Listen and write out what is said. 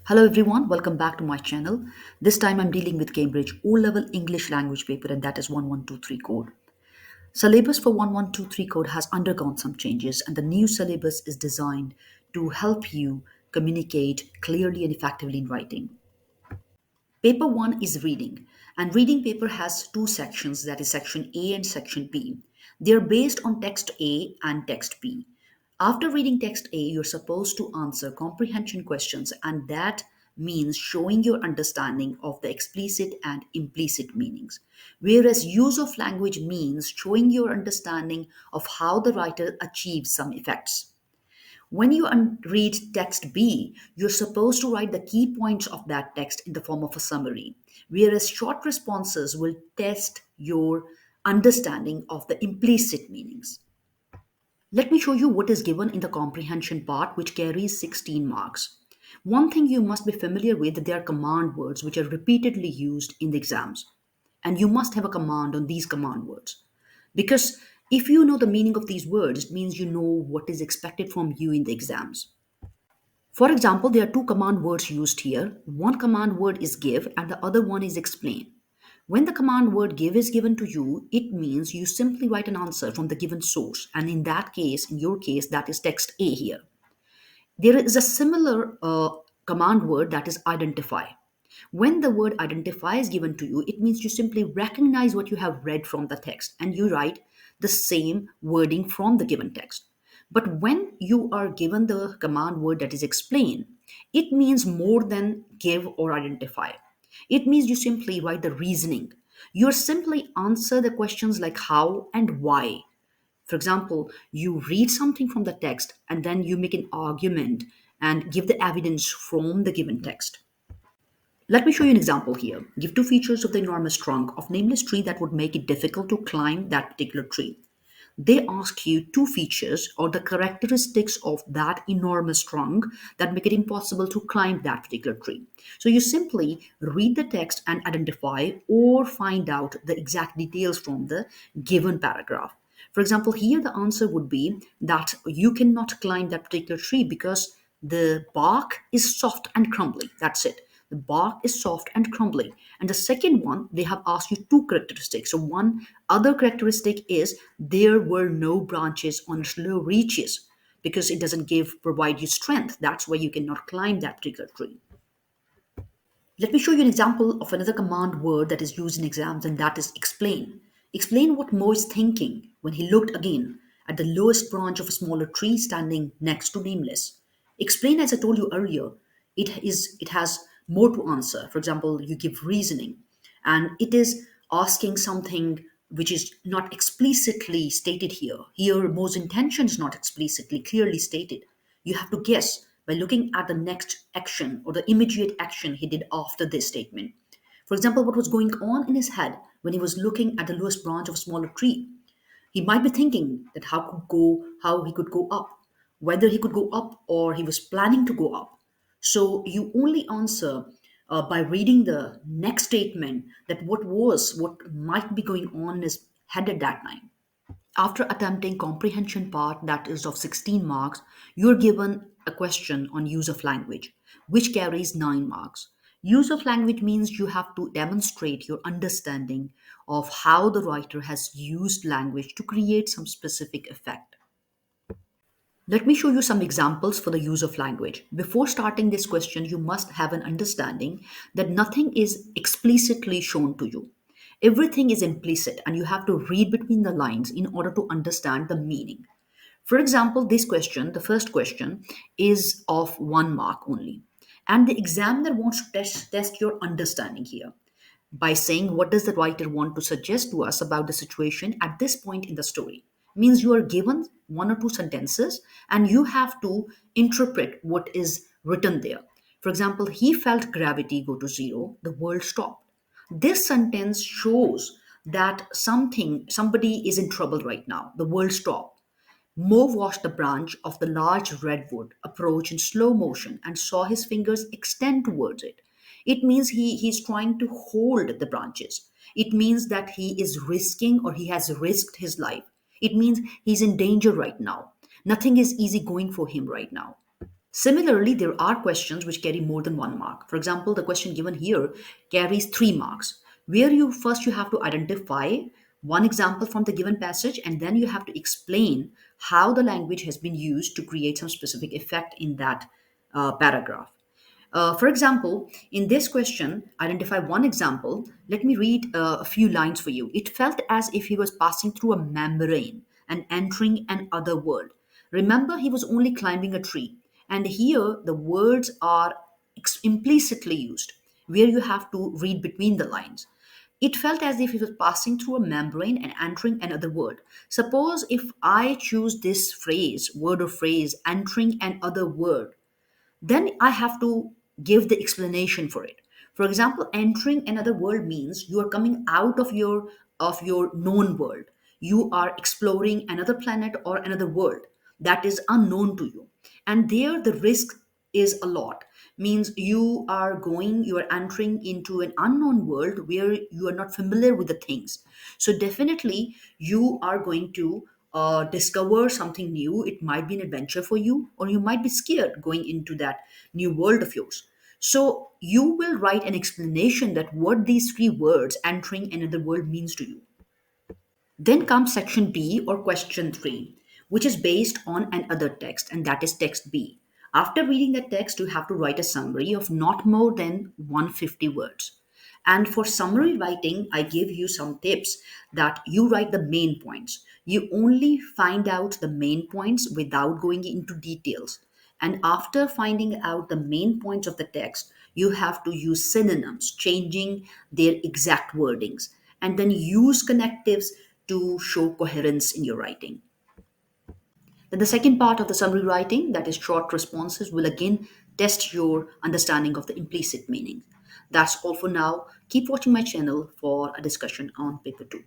Hello everyone, welcome back to my channel. This time I'm dealing with Cambridge O-level English language paper, and that is 1123 code. Syllabus for 1123 code has undergone some changes, and the new syllabus is designed to help you communicate clearly and effectively in writing. Paper 1 is reading, and reading paper has two sections, that is section A and section B. They are based on text A and text B. After reading text A, you're supposed to answer comprehension questions, and that means showing your understanding of the explicit and implicit meanings. Whereas use of language means showing your understanding of how the writer achieves some effects. When you read text B, you're supposed to write the key points of that text in the form of a summary, whereas short responses will test your understanding of the implicit meanings. Let me show you what is given in the comprehension part, which carries 16 marks. One thing you must be familiar with, that there are command words which are repeatedly used in the exams. And you must have a command on these command words. Because if you know the meaning of these words, it means you know what is expected from you in the exams. For example, there are two command words used here. One command word is give and the other one is explain. When the command word give is given to you, it means you simply write an answer from the given source. And in that case, in your case, that is text A here. There is a similar command word, that is identify. When the word identify is given to you, it means you simply recognize what you have read from the text and you write the same wording from the given text. But when you are given the command word, that is explain, it means more than give or identify. It means you simply write the reasoning. You simply answer the questions like how and why. For example, you read something from the text and then you make an argument and give the evidence from the given text. Let me show you an example here. Give two features of the enormous trunk of nameless tree that would make it difficult to climb that particular tree. They ask you two features or the characteristics of that enormous trunk that make it impossible to climb that particular tree. So you simply read the text and identify or find out the exact details from the given paragraph. For example, here the answer would be that you cannot climb that particular tree because the bark is soft and crumbly. That's it. The bark is soft and crumbly. And the second one, they have asked you two characteristics. So one other characteristic is there were no branches on its low reaches because it doesn't provide you strength. That's why you cannot climb that particular tree. Let me show you an example of another command word that is used in exams, and that is explain. Explain what Mo is thinking when he looked again at the lowest branch of a smaller tree standing next to nameless. Explain, as I told you earlier, it has more to answer. For example, you give reasoning, and it is asking something which is not explicitly stated here. Here, Mo's intention is not explicitly clearly stated. You have to guess by looking at the next action or the immediate action he did after this statement. For example, what was going on in his head when he was looking at the lowest branch of a smaller tree? He might be thinking that how he could go up, whether he could go up or he was planning to go up. So you only answer by reading the next statement, that what might be going on in his head at that time. After attempting comprehension part, that is of 16 marks, you're given a question on use of language, which carries 9 marks. Use of language means you have to demonstrate your understanding of how the writer has used language to create some specific effect. Let me show you some examples for the use of language. Before starting this question, you must have an understanding that nothing is explicitly shown to you. Everything is implicit, and you have to read between the lines in order to understand the meaning. For example, this question, the first question, is of 1 mark only. And the examiner wants to test your understanding here by saying, what does the writer want to suggest to us about the situation at this point in the story? Means you are given one or two sentences and you have to interpret what is written there. For example, he felt gravity go to zero, the world stopped. This sentence shows that somebody is in trouble right now. The world stopped. Mo watched the branch of the large redwood approach in slow motion and saw his fingers extend towards it. It means he's trying to hold the branches. It means that he is risking or he has risked his life. It means he's in danger right now. Nothing is easy going for him right now. Similarly, there are questions which carry more than 1 mark. For example, the question given here carries 3 marks, where you have to identify one example from the given passage, and then you have to explain how the language has been used to create some specific effect in that paragraph. For example, in this question, identify one example. Let me read a few lines for you. It felt as if he was passing through a membrane and entering an other world. Remember, he was only climbing a tree. And here, the words are implicitly used, where you have to read between the lines. It felt as if he was passing through a membrane and entering another world. Suppose if I choose this phrase, word or phrase, entering another world, then I have to give the explanation for it. For example, entering another world means you are coming out of your known world. You are exploring another planet or another world that is unknown to you. And there the risk is a lot. Means you are entering into an unknown world where you are not familiar with the things. So definitely you are going to discover something new. It might be an adventure for you, or you might be scared going into that new world of yours. So you will write an explanation that what these three words entering another world means to you. Then comes section B or question 3, which is based on another text, and that is text B. After reading the text, you have to write a summary of not more than 150 words. And for summary writing, I give you some tips that you write the main points. You only find out the main points without going into details. And after finding out the main points of the text, you have to use synonyms, changing their exact wordings, and then use connectives to show coherence in your writing. Then the second part of the summary writing, that is short responses, will again test your understanding of the implicit meaning. That's all for now. Keep watching my channel for a discussion on paper 2.